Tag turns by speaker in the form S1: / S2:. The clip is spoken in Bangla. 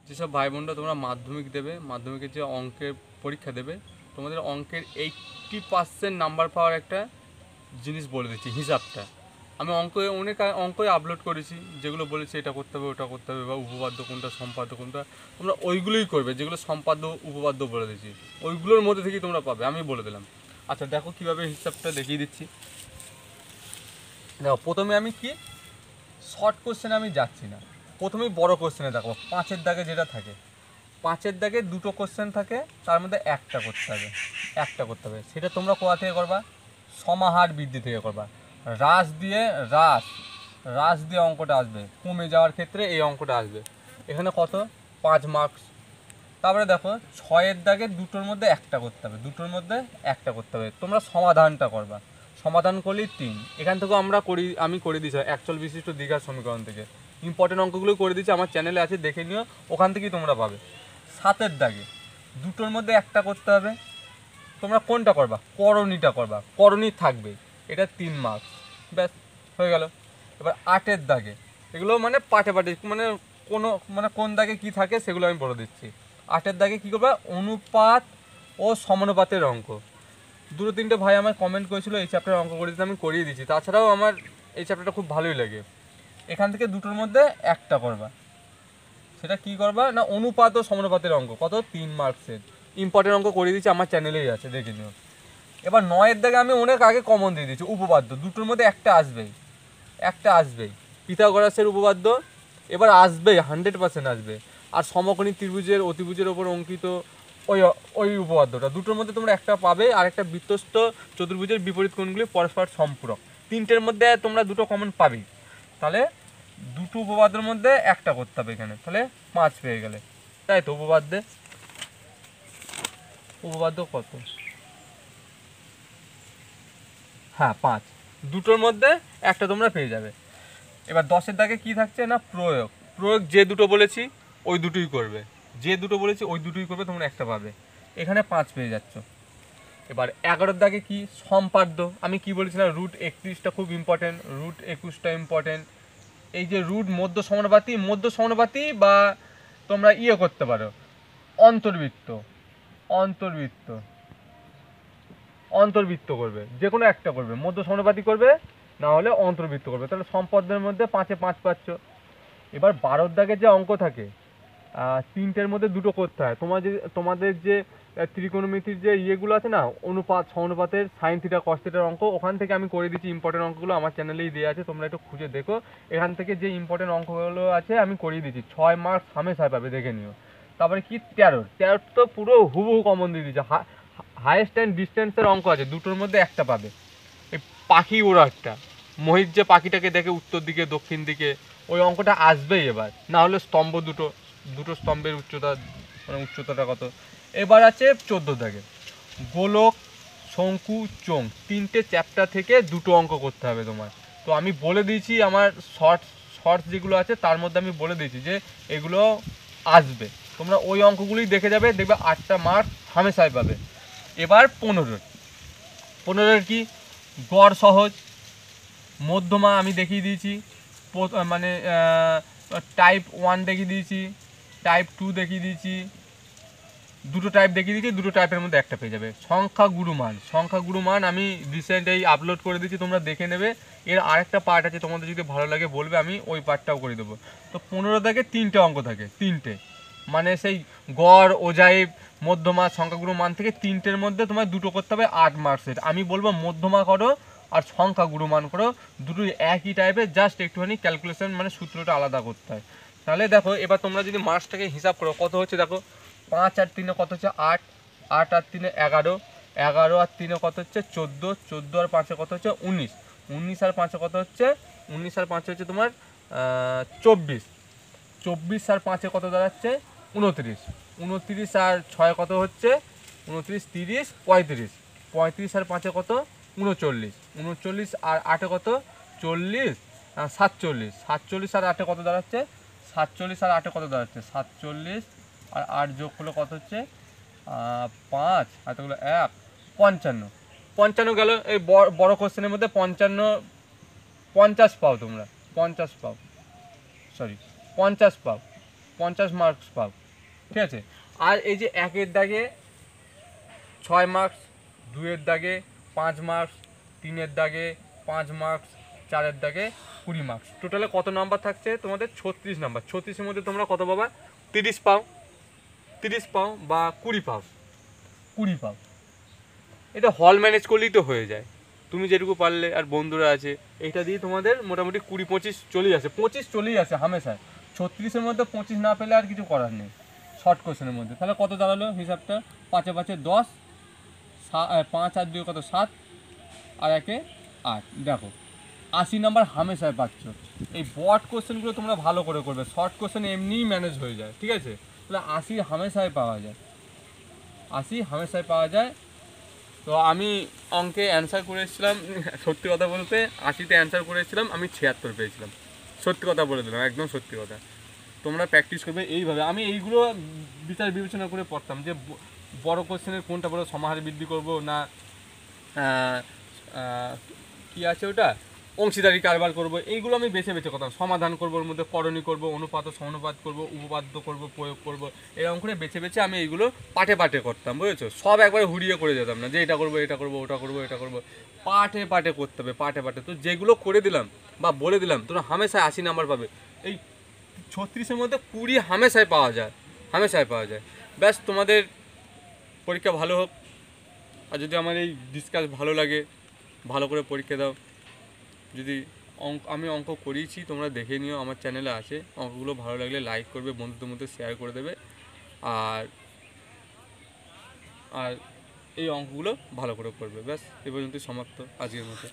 S1: যেসব ভাই বোনরা তোমরা মাধ্যমিক দেবে, মাধ্যমিকের যে অঙ্কের পরীক্ষা দেবে, তোমাদের অঙ্কের 80% নাম্বার পাওয়ার একটা জিনিস বলে দিচ্ছি, হিসাবটা। আমি অনেক অঙ্কই আপলোড করেছি, যেগুলো বলেছি এটা করতে হবে ওটা করতে হবে, বা উপপাদ্য কোনটা সম্পাদ্য কোনটা, তোমরা ওইগুলোই করবে যেগুলো সম্পাদ্য উপপাদ্য বলে দিচ্ছি, ওইগুলোর মধ্যে থেকেই তোমরা পাবে, আমি বলে দিলাম। আচ্ছা দেখো কীভাবে হিসাবটা দেখিয়ে দিচ্ছি। দেখো প্রথমে আমি কি শর্ট কোশ্চেনে আমি যাচ্ছি না, প্রথমেই বড় কোশ্চেনে দেখো 5-এর দাগে যেটা থাকে, 5-এর দাগে 2টো কোশ্চেন থাকে, তার মধ্যে একটা করতে হবে। সেটা তোমরা কোথা থেকে করবা? সমাহার বৃদ্ধি থেকে করবা। হ্রাস দিয়ে হ্রাস দিয়ে অঙ্কটা আসবে, কমে যাওয়ার ক্ষেত্রে এই অঙ্কটা আসবে। এখানে কত? 5 মার্কস। তারপরে দেখো 6-এর দাগে 2টোর মধ্যে একটা করতে হবে। তোমরা সমাধানটা করবা, সমাধান করলেই 3। এখান থেকেও আমি করে দিয়েছি একচল বিশিষ্ট দ্বিঘাত সমীকরণ থেকে। ইম্পর্টেন্ট অঙ্কগুলো করে দিচ্ছি, আমার চ্যানেলে আছে, দেখে নিও, ওখান থেকেই তোমরা পাবে। 7-এর দাগে 2টোর মধ্যে একটা করতে হবে। তোমরা কোনটা করবা? করণীটা করবা, করণী থাকবে, এটা 3 মার্কস, ব্যাস হয়ে গেল। এবার 8-এর দাগে, এগুলো মানে পাটে মানে কোন দাগে কি থাকে সেগুলো আমি বলে দিচ্ছি। 8-এর দাগে কী করবা? অনুপাত ও সমানুপাতের অঙ্ক। 2-3টে ভাই আমার কমেন্ট করেছিল এই চ্যাপ্টারের অঙ্ক করে দিতে, আমি করিয়ে দিচ্ছি। তাছাড়াও আমার এই চ্যাপ্টারটা খুব ভালোই লাগে। এখান থেকে 2টোর মধ্যে একটা করবা। সেটা কি করবা না, অনুপাত ও সমানুপাতের অঙ্ক, কত? 3 মার্কসের। ইম্পর্টেন্ট অঙ্ক করে দিচ্ছি, আমার চ্যানেলেই আছে, দেখে নিও। এবার 9-এর দাগে আমি অনেক আগে কমন দিয়ে দিচ্ছি, উপপাদ্য। 2টোর মধ্যে একটা আসবেই, পিথাগোরাসের উপপাদ্য এবার আসবেই, 100% আসবে। আর সমকোণী ত্রিভুজের অতিভুজের ওপর অঙ্কিত ওই উপপাদ্যটা, 2টোর মধ্যে তোমরা একটা পাবে। আর একটা বৃত্তস্থ চতুর্ভুজের বিপরীত কোণগুলি পরস্পর সম্পূরক। 3টের মধ্যে তোমরা 2টো কমন পাবেই। তাহলে 2টো উপপাদ্যের মধ্যে একটা করতে হবে এখানে, তাহলে 5 পেয়ে গেলে, তাই তো? উপপাদ্য কত? হ্যাঁ 5, 2টোর মধ্যে একটা তোমরা পেয়ে যাবে। এবার 10-এর দাগে কি থাকছে না, প্রয়োগ যে 2টো বলেছি ওই দুটোই করবে, তোমরা একটা পাবে, এখানে 5 পেয়ে যাচ্ছ। এবার 11-এর দাগে কি? সম্পাদ্য। আমি কি বলেছিলাম, রুট 31টা খুব ইম্পর্টেন্ট, রুট 21টা ইম্পর্টেন্ট। এই যে রুট মধ্য সমানুপাতি বা তোমরা করতে পারো, অন্তর্বৃত্ত অন্তর্বৃত্ত করবে, যে কোনো একটা করবে, মধ্য সমানুপাতি করবে, না হলে অন্তর্বৃত্ত করবে। তাহলে সম্পদের মধ্যে 5-এ 5 পাচ্ছ। এবার 12-এর দাগে যে অঙ্ক থাকে, 3টের মধ্যে 2টো করতে হয়। তোমাদের যে ত্রিকোণমিতির যে ইয়েগুলো আছে না, অনুপাত সমানুপাতের সাইন থিটা কস থিটার অঙ্ক, ওখান থেকে আমি করে দিচ্ছি। ইম্পর্টেন্ট অঙ্কগুলো আমার চ্যানেলেই দেওয়া আছে, তোমরা একটু খুঁজে দেখো। এখান থেকে যে ইম্পর্টেন্ট অঙ্কগুলো আছে আমি করিয়ে দিচ্ছি, 6 মার্কস হামেশা পাবে, দেখে নিও। তারপরে কি 13 তো পুরো হুবহু কমন দিয়ে দিচ্ছে। হাইয়েস্ট অ্যান্ড ডিস্টেন্সের অঙ্ক আছে, 2টোর মধ্যে একটা পাবে। এই পাখি ওড়াটা, মহিষ যে পাখিটাকে দেখে উত্তর দিকে দক্ষিণ দিকে, ওই অঙ্কটা আসবেই এবার। না হলে স্তম্ভ দুটো স্তম্ভের উচ্চতাটা কত। এবার আছে 14 দাগে গোলক, শঙ্কু, চোঙ, 3টে চ্যাপ্টার থেকে 2টো অঙ্ক করতে হবে তোমার। তো আমি বলে দিয়েছি আমার শর্টস যেগুলো আছে তার মধ্যে আমি বলে দিয়েছি যে এগুলো আসবে, তোমরা ওই অঙ্কগুলোই দেখে যাবে, দেখবে 8টা মার্ক হামেশাই পাবে। এবার 15-এর কি? গড় সহজ, মধ্যমা আমি দেখিয়ে দিয়েছি, মানে টাইপ 1 দেখিয়ে দিয়েছি, টাইপ 2 দেখিয়ে দিয়েছি, 2টো টাইপ দেখিয়ে দিয়েছি, 2টো টাইপের মধ্যে একটা পেয়ে যাবে। সংখ্যা গুরুমান আমি রিসেন্ট আপলোড করে দিয়েছি, তোমরা দেখে নেবে। এর আরেকটা পার্ট আছে, তোমাদের যদি ভালো লাগে বলবে, আমি ওই পার্টটাও করে দেবো। তো 15 থেকে 3টে অঙ্ক থাকে, 3টে, মানে সেই গড়, ওজাইব, মধ্যমা, সংখ্যাগুরু মান থেকে 3টের মধ্যে তোমার 2টো করতে হবে 8 মার্কসের। আমি বলবো মধ্যমা করো আর সংখ্যাগুরু মান করো, দুটোই একই টাইপের, জাস্ট একটুখানি ক্যালকুলেশন মানে সূত্রটা আলাদা করতে হয়। তাহলে দেখো এবার তোমরা যদি মার্কসটাকে হিসাব করো, কত হচ্ছে দেখো, 5 আর 3 কত হচ্ছে 8, 8 আর 3 11, 11 আর 3 কত হচ্ছে 14, 14 আর 5 কত হচ্ছে 19, 19 আর 5 কত হচ্ছে 19 আর 5 হচ্ছে তোমার 24, 24 আর 5 কত দাঁড়াচ্ছে 29, 29 আর 6 কত হচ্ছে 29, 30, 35, 35 আর 5 কত 39, 39 আর 8 কত 40, 47, 47 আর 8 কত দাঁড়াচ্ছে 47 আর 8 কত দাঁড়াচ্ছে 47 আর 8 যোগ করলে কত হচ্ছে 5, আর এতগুলো 1, 55, 55 গেল। এই বড় কোশ্চেনের মধ্যে 50 পাও তোমরা, 50 পাও, 50 মার্কস পাও, ঠিক আছে। আর এই যে 1-এর দাগে 6 মার্কস, 2-এর দাগে 5 মার্কস, 3-এর দাগে 5 মার্কস, 4-এর দাগে 20 মার্কস, টোটালে কত নাম্বার থাকছে তোমাদের? 36 নাম্বার। 36-এর মধ্যে তোমরা কত পাবা? 30 পাও, 30 পাও বা 20 পাও, 20 পাও। এটা হল ম্যানেজ করলেই তো হয়ে যায়, তুমি যেটুকু পারলে আর বন্ধুরা আছে, এইটা দিয়ে তোমাদের মোটামুটি 20-25 চলেই আসে, 25 চলেই আসে হামেশা। 36-এর মধ্যে 25 না পেলে আর কিছু করার নেই শর্ট কোশ্চেনের মধ্যে। তাহলে কত দাঁড়ালো হিসাবটা? 5-এ 10, 5 আর 2 কত? 7, আর 1-এ 8। দেখো 80 নাম্বার হামেশায় পাচ্ছ। এই বট কোশ্চেনগুলো তোমরা ভালো করে করবে, শর্ট কোশ্চেন এমনিই ম্যানেজ হয়ে যায়, ঠিক আছে। তাহলে 80 হামেশায় পাওয়া যায়, 80 হামেশায় পাওয়া যায়। তো আমি অঙ্কে অ্যান্সার করে এসেছিলাম, সত্যি কথা বলতে 80-তে অ্যান্সার করে এসেছিলাম, আমি 76 পেয়েছিলাম। সত্যি কথা বলে দিলাম, একদম সত্যি কথা। তোমরা প্র্যাকটিস করবে এইভাবে। আমি এইগুলো বিচার বিবেচনা করে পড়তাম যে বড় কোশ্চেনের কোনটা বড়, সমাহার বৃদ্ধি করব না কি আছে ওটা, অংশীদারি কারবার করব, এইগুলো আমি বেছে বেছে করতাম। সমাধান করবো, ওর মধ্যে করণী করব, অনুপাত ও সমানুপাত করব, উপপাদ্য করব, প্রয়োগ করব, এরকম করে বেছে বেছে আমি এইগুলো পাঠে পাঠে করতাম, বুঝেছো। সব একবারে হুড়িয়ে করে যেতাম না যে এটা করবো এটা করবো ওটা করবো এটা করবো, পাঠে পাঠে করতে হবে, পাঠে পাঠে। তো যেগুলো করে দিলাম বা বলে দিলাম তোমরা হামেশায় 80 নাম্বার পাবে। এই 36-এর মধ্যে 20 হামেশায় পাওয়া যায়, হামেশায় পাওয়া যায়। ব্যাস, তোমাদের পরীক্ষা ভালো হোক। আর যদি আমার এই ডিসকাস ভালো লাগে, ভালো করে পরীক্ষা দাও। যদি আমি অঙ্ক করিয়েছি, তোমরা দেখে নিও, আমার চ্যানেলে আছে। অঙ্কগুলো ভালো লাগলে লাইক করবে, বন্ধুদের মধ্যে শেয়ার করে দেবে। আর আর এই অঙ্কগুলো ভালো করে করবে। ব্যাস, এ পর্যন্তই সমাপ্ত আজকের মতো।